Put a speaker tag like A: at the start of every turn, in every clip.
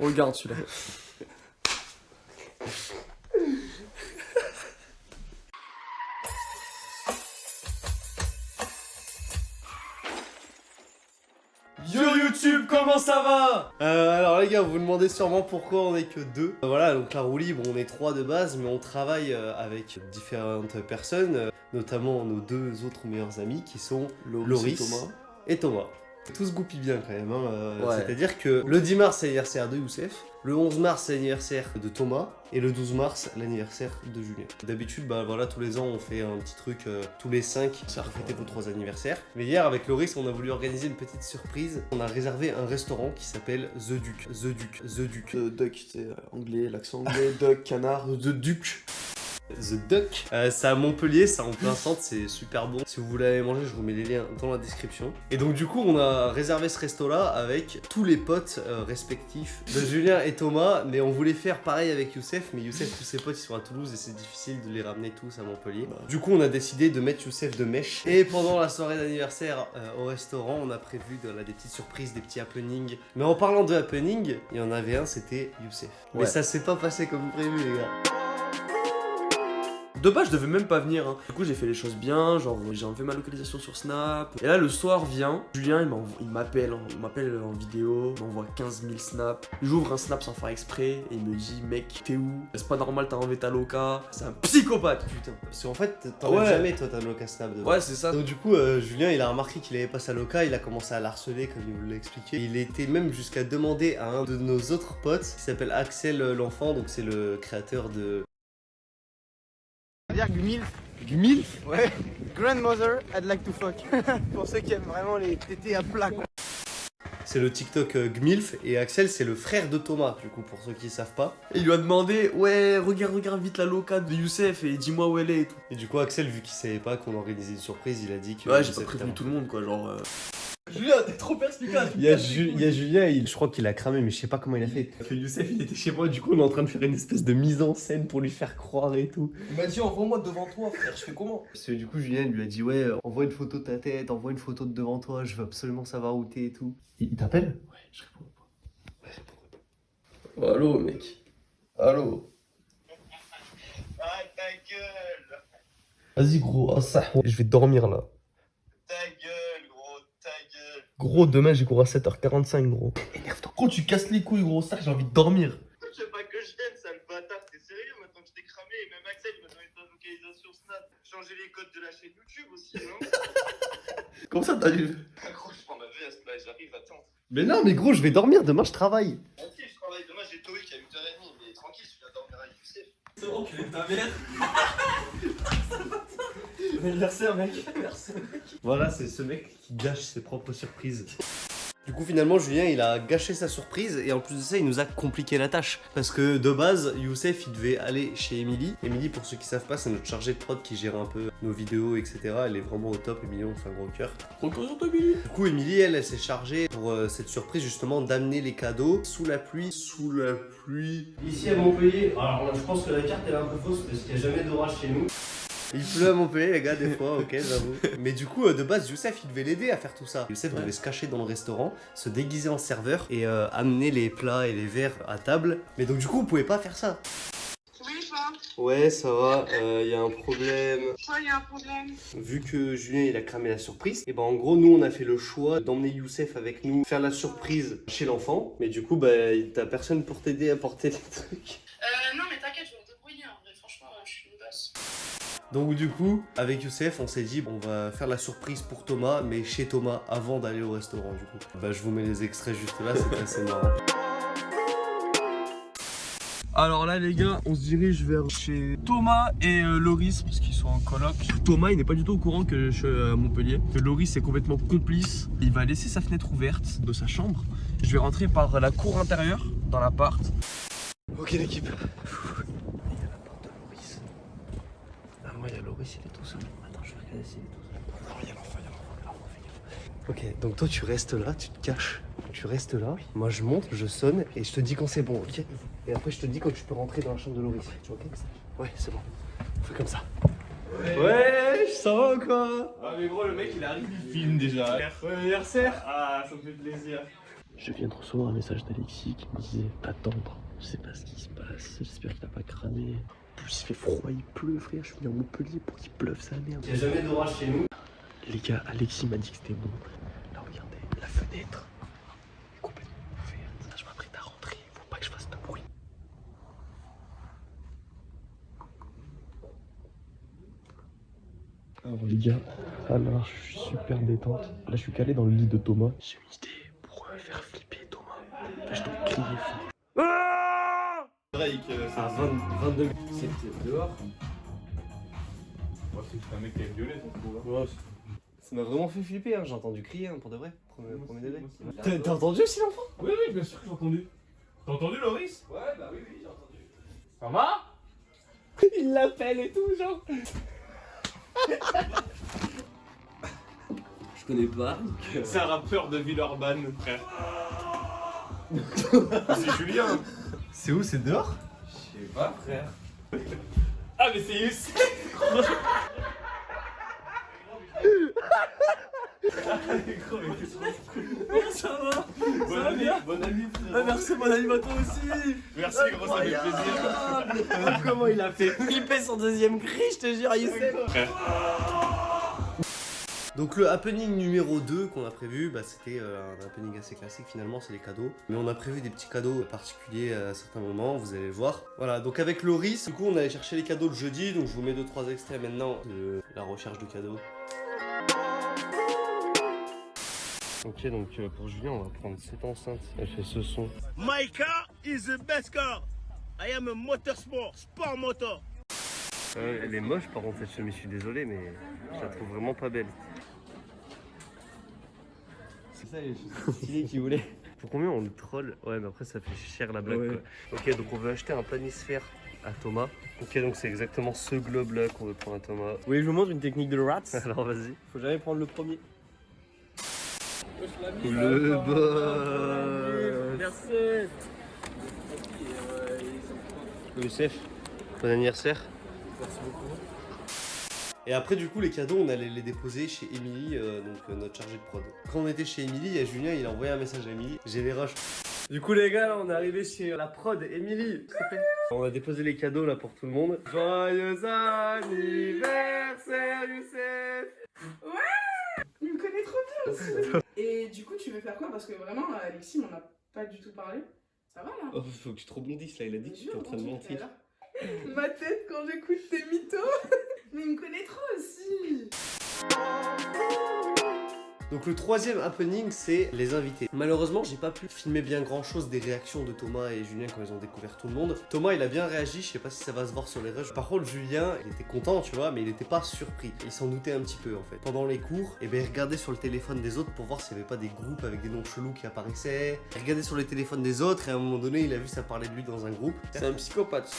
A: On le garde celui-là.
B: Yo YouTube, comment ça va? Alors les gars, vous vous demandez sûrement pourquoi on est que deux. Voilà, donc la roue libre, on est trois de base, mais on travaille avec différentes personnes, notamment nos deux autres meilleurs amis qui sont Loris et Thomas. Tout se goupille bien quand même, hein.
A: Ouais.
B: C'est-à-dire que le 10 mars c'est l'anniversaire de Youssef, le 11 mars c'est l'anniversaire de Thomas et le 12 mars l'anniversaire de Julien. D'habitude, bah voilà, tous les ans on fait un petit truc tous les 5 pour fêter vos 3 anniversaires. Mais hier avec Loris on a voulu organiser une petite surprise. On a réservé un restaurant qui s'appelle The Duc. The Duc.
A: Duck, c'est anglais, l'accent anglais, duck, canard, The Duc.
B: The Duck. C'est à Montpellier, c'est en plein centre, c'est super bon. Si vous voulez aller manger, je vous mets les liens dans la description. Et donc du coup, on a réservé ce resto-là avec tous les potes respectifs de Julien et Thomas. Mais on voulait faire pareil avec Youssef, mais Youssef, tous ses potes, ils sont à Toulouse et c'est difficile de les ramener tous à Montpellier. Du coup, on a décidé de mettre Youssef de mèche. Et pendant la soirée d'anniversaire au restaurant, on a prévu des petites surprises, des petits happenings. Mais en parlant de happening, il y en avait un, c'était Youssef. Mais
A: Ouais.
B: ça s'est pas passé comme prévu, les gars.
A: De base, je devais même pas venir. Hein. Du coup, j'ai fait les choses bien. Genre, j'ai enlevé ma localisation sur Snap. Et là, le soir vient. Julien, il m'appelle en vidéo. Il m'envoie 15 000 snaps. J'ouvre un snap sans faire exprès. Et il me dit, mec, t'es où? C'est pas normal, t'as enlevé ta loca. C'est un psychopathe, putain.
B: Parce qu'en fait, t'enlèves jamais toi ta loca Snap de.
A: Ouais, c'est ça.
B: Donc du coup, Julien, il a remarqué qu'il avait pas sa loca, il a commencé à l'harceler comme il vous l'a expliqué. Il était même jusqu'à demander à un de nos autres potes, qui s'appelle Axel l'enfant, donc c'est le créateur de...
C: Dire Gmilf.
B: Gmilf.
C: Ouais. Grandmother, I'd like to fuck. Pour ceux qui aiment vraiment les tétés à plat, quoi.
B: C'est le TikTok Gmilf, et Axel c'est le frère de Thomas, du coup pour ceux qui savent pas.
A: Et il lui a demandé, ouais, regarde vite la loca de Youssef et dis-moi où elle est et tout.
B: Et du coup Axel, vu qu'il savait pas qu'on organisait une surprise, il a dit que...
A: Ouais, j'ai pas prévenu tout le monde, quoi, genre...
C: Julien, t'es trop perspicace.
B: Il y a Julien, je crois qu'il a cramé, mais je sais pas comment il a fait. Que Youssef il était chez moi, du coup on est en train de faire une espèce de mise en scène pour lui faire croire et tout.
C: Il m'a dit, envoie-moi devant toi, frère, je fais comment?
B: Parce que du coup Julien lui a dit ouais, envoie une photo de ta tête, envoie une photo de devant toi, je veux absolument savoir où t'es et tout. Il t'appelle? Ouais, je réponds pas. Ouais, réponds.
A: Oh, allô, mec. Allô.
D: Ah ta gueule.
B: Vas-y gros, ça. Je vais dormir là.
D: Ta gueule, gros, ta gueule.
B: Gros, demain j'ai cours à 7h45 gros. Énerve-toi. Gros, tu casses les couilles gros, ça j'ai envie de dormir.
D: Je veux pas que je vienne, sale bâtard, t'es sérieux maintenant que je t'ai cramé? Et même Axel, il m'a donné ta localisation Snap. Changer les codes de la chaîne YouTube aussi, non?
B: Comment ça t'as vu?
D: Ah, gros, je prends ma veste là, j'arrive, attends.
B: Mais non mais gros, je vais dormir, demain je travaille.
D: Tranquille, je travaille demain, j'ai Toïc à 8h30, mais tranquille, je viens dormir avec Youssef.
C: C'est bon, tu es ta mère. Anniversaire, mec. Anniversaire.
B: Voilà, c'est ce mec qui gâche ses propres surprises. Du coup finalement Julien il a gâché sa surprise et en plus de ça il nous a compliqué la tâche. Parce que de base Youssef il devait aller chez Émilie. Émilie pour ceux qui savent pas c'est notre chargée de prod qui gère un peu nos vidéos etc. Elle est vraiment au top, Émilie on fait un gros cœur. Du coup Émilie elle s'est chargée pour cette surprise justement d'amener les cadeaux sous la pluie. Sous la pluie. Ici à Montpellier, alors je pense que la carte elle est un peu fausse parce qu'il n'y a jamais d'orage chez nous. Il pleut à Montpellier les gars des fois, ok j'avoue. Mais du coup de base Youssef il devait l'aider à faire tout ça. Youssef devait se cacher dans le restaurant, se déguiser en serveur et amener les plats et les verres à table. Mais donc du coup vous pouvez pas faire ça.
E: Oui, toi.
B: Ouais ça va, y a un problème.
E: Toi, il y a un problème.
B: Vu que Julien il a cramé la surprise, et ben en gros nous on a fait le choix d'emmener Youssef avec nous faire la surprise chez l'enfant. Mais du coup bah t'as personne pour t'aider à porter les trucs.
E: Non, mais t'inquiète, je vais me débrouiller. En vrai, franchement, je suis une bosse.
B: Donc du coup, avec Youssef, on s'est dit on va faire la surprise pour Thomas, mais chez Thomas avant d'aller au restaurant du coup. Bah je vous mets les extraits juste là, c'est assez marrant.
A: Alors là les gars, on se dirige vers chez Thomas et Loris parce qu'ils sont en coloc. Thomas il n'est pas du tout au courant que je suis à Montpellier. Loris est complètement complice. Il va laisser sa fenêtre ouverte de sa chambre. Je vais rentrer par la cour intérieure dans l'appart.
B: Ok l'équipe. Il y a la porte de Loris. Ah moi il y a Loris, il est tout seul. Attends, je vais regarder s'il est tout seul. Non, il y a l'enfant, Ok, donc toi tu restes là, tu te caches. Tu restes là, moi je monte, je sonne et je te dis quand c'est bon, ok? Et après je te dis quand tu peux rentrer dans la chambre de Loris. Tu vois, ok? Ouais, c'est bon. On fait comme ça. Ouais, je sens quoi?
C: Ah, mais gros, le mec il arrive, il filme déjà. Bon anniversaire. Ah, ça me fait plaisir.
A: Je viens de recevoir un message d'Alexis qui me disait attendre. Je sais pas ce qui se passe, j'espère qu'il a pas cramé. En plus il fait froid, il pleut frère, je suis venu à Montpellier pour qu'il pleuve sa merde.
B: Il n'y a jamais d'orage chez nous.
A: Les gars, Alexis m'a dit que c'était bon. Là regardez, la fenêtre est complètement ouverte. Là je m'apprête à rentrer, il faut pas que je fasse de bruit. Alors les gars, alors je suis super détente. Là je suis calé dans le lit de Thomas. J'ai une idée pour faire flipper Thomas. Là je dois crier fort.
B: Drake,
A: À 22 c'était dehors.
F: Ouais, c'est un mec qui est violet, ça se trouve.
A: Ouais,
B: ça m'a vraiment fait flipper, hein. J'ai entendu crier pour de vrai. Premier degré.
F: Moi,
B: T'as entendu aussi l'enfant?
F: Oui, oui, bien sûr que j'ai entendu. T'as entendu, Loris?
B: Ouais, bah oui, j'ai entendu.
F: Ça va?
B: Il l'appelle et tout, genre.
A: je connais pas.
F: C'est un rappeur de Villeurbanne, frère. C'est Julien.
B: C'est où? C'est dehors?
F: Je sais pas, frère. Ah, mais c'est Youssef.
A: Ça va?
F: Bonne année, frère.
A: Merci mon ami, toi aussi.
F: Merci, gros, ça fait plaisir.
A: Comment il a fait flipper son deuxième cri, je te jure, Youssef.
B: Donc le happening numéro 2 qu'on a prévu, bah, c'était un happening assez classique finalement, c'est les cadeaux. Mais on a prévu des petits cadeaux particuliers à certains moments, vous allez le voir. Voilà, donc avec Loris, du coup on allait chercher les cadeaux le jeudi, donc je vous mets 2-3 extraits maintenant de la recherche de cadeaux. Ok, donc pour Julien, on va prendre cette enceinte, elle fait ce son.
G: My car is the best car. I am a motorsport, sport motor.
B: Elle est moche par contre cette chemise, je suis désolé, mais je la trouve vraiment pas belle. C'est ça les choses stylées qu'il voulait. Pour combien on le troll? Ouais, mais après ça fait cher la blague
A: Ouais.
B: quoi. Ok, donc on veut acheter un planisphère à Thomas. Ok, donc c'est exactement ce globe là qu'on veut prendre à Thomas.
A: Oui, je vous montre une technique de rats.
B: Alors vas-y.
A: Faut jamais prendre le premier.
B: Le boss.
A: Merci.
B: Youssef, bon anniversaire.
A: Merci beaucoup.
B: Et après du coup les cadeaux on allait les déposer chez Émilie, notre chargée de prod. Quand on était chez Émilie, il y a Julien, il a envoyé un message à Émilie. J'ai les rushs. Du coup les gars, là, on est arrivé chez la prod, Émilie. On a déposé les cadeaux là pour tout le monde. Joyeux anniversaire Youssef.
H: Il me connaît trop bien aussi. Et du coup, tu veux faire quoi? Parce que vraiment, Alexis m'en a pas du tout parlé. Ça va là?
B: Oh, faut que tu te rebondisses là, il a dit que tu étais en train de mentir.
H: Ma tête quand j'écoute tes mythos. Mais il me connaît trop aussi.
B: Donc le troisième happening, c'est les invités. Malheureusement, j'ai pas pu filmer bien grand chose des réactions de Thomas et Julien quand ils ont découvert tout le monde. Thomas, il a bien réagi, je sais pas si ça va se voir sur les rushs. Par contre, Julien, il était content, tu vois, mais il était pas surpris. Il s'en doutait un petit peu en fait. Pendant les cours, il regardait sur le téléphone des autres pour voir s'il y avait pas des groupes avec des noms chelous qui apparaissaient. Il regardait sur les téléphones des autres et à un moment donné, il a vu ça parler de lui dans un groupe.
A: C'est un psychopathe.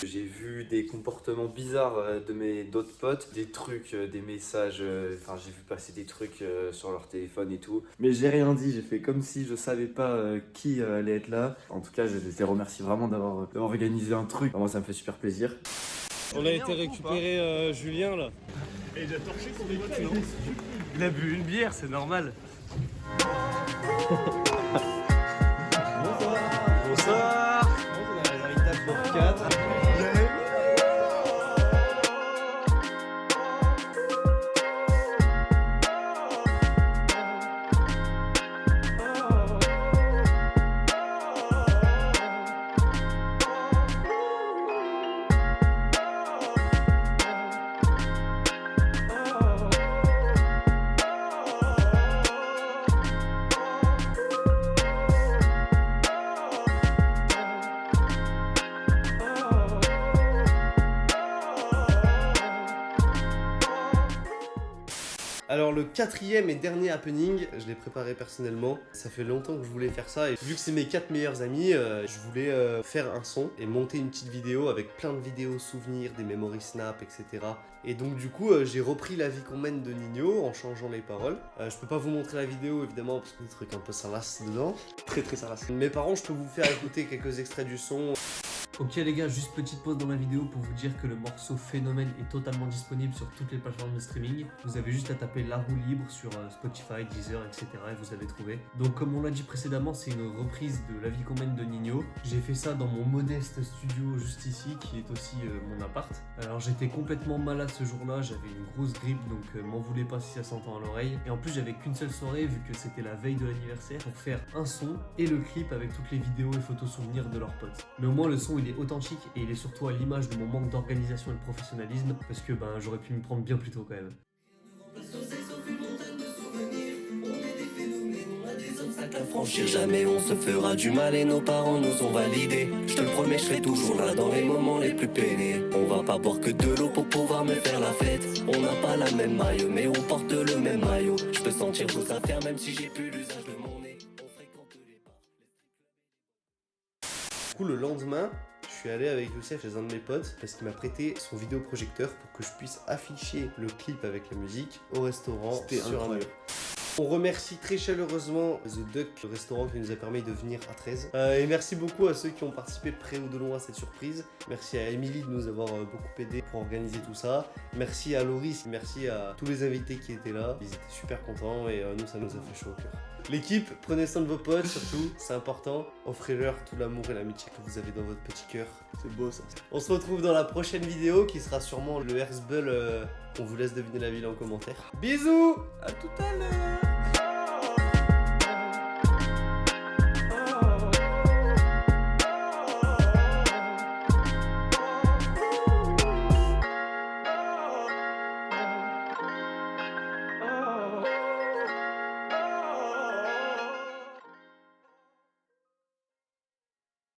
I: J'ai vu des comportements bizarres de mes d'autres potes, des trucs, des messages, enfin j'ai vu passer des trucs sur leur téléphone et tout. Mais j'ai rien dit, j'ai fait comme si je savais pas qui allait être là. En tout cas, je les remercie vraiment d'avoir organisé un truc. Moi, ça me fait super plaisir.
B: On a été récupérer Julien là.
G: Et il a torché son voiture.
B: Il a bu une bière, c'est normal. Bonsoir. On a la table pour 4. Alors le quatrième et dernier happening, je l'ai préparé personnellement. Ça fait longtemps que je voulais faire ça et vu que c'est mes 4 meilleurs amis, je voulais faire un son et monter une petite vidéo avec plein de vidéos souvenirs, des memory snap, etc. Et donc du coup, j'ai repris La vie qu'on mène de Nino en changeant les paroles. Je peux pas vous montrer la vidéo évidemment parce que des trucs un peu salaces dedans. Très salaces. Mais par contre, je peux vous faire écouter quelques extraits du son. Ok les gars, juste petite pause dans la vidéo pour vous dire que le morceau Phénomène est totalement disponible sur toutes les plateformes de streaming. Vous avez juste à taper La Roue Libre sur Spotify, Deezer, etc. et vous avez trouvé. Donc comme on l'a dit précédemment, c'est une reprise de La Vie qu'on mène de Nino. J'ai fait ça dans mon modeste studio juste ici, qui est aussi mon appart. Alors j'étais complètement malade ce jour-là, j'avais une grosse grippe, donc m'en voulez pas si ça s'entend à l'oreille. Et en plus j'avais qu'une seule soirée, vu que c'était la veille de l'anniversaire, pour faire un son et le clip avec toutes les vidéos et photos souvenirs de leurs potes. Mais au moins le son il est authentique et il est surtout à l'image de mon manque d'organisation et de professionnalisme, parce que j'aurais pu m'y prendre bien plus tôt quand même.
J: Franchir, jamais on se fera du mal et nos parents nous ont validé. Je te le promets, je serai toujours là dans les moments les plus peinés. On va pas boire que de l'eau pour pouvoir me faire la fête. On n'a pas la même maillot, mais on porte le même maillot. Je peux sentir vos affaires même si j'ai plus l'usage de mon nez. On fréquente les bars.
B: Du coup, le lendemain, je suis allé avec Youssef chez un de mes potes parce qu'il m'a prêté son vidéoprojecteur pour que je puisse afficher le clip avec la musique au restaurant.
A: C'était
B: sur un mur. On remercie très chaleureusement The Duck, le restaurant qui nous a permis de venir à 13. Et merci beaucoup à ceux qui ont participé de près ou de loin à cette surprise. Merci à Émilie de nous avoir beaucoup aidé pour organiser tout ça. Merci à Loris, merci à tous les invités qui étaient là. Ils étaient super contents et nous, ça nous a fait chaud au cœur. L'équipe, prenez soin de vos potes surtout, c'est important. Offrez-leur tout l'amour et l'amitié que vous avez dans votre petit cœur.
A: C'est beau ça.
B: On se retrouve dans la prochaine vidéo qui sera sûrement le Herzbull. On vous laisse deviner la ville en commentaire. Bisous.
A: À tout à l'heure.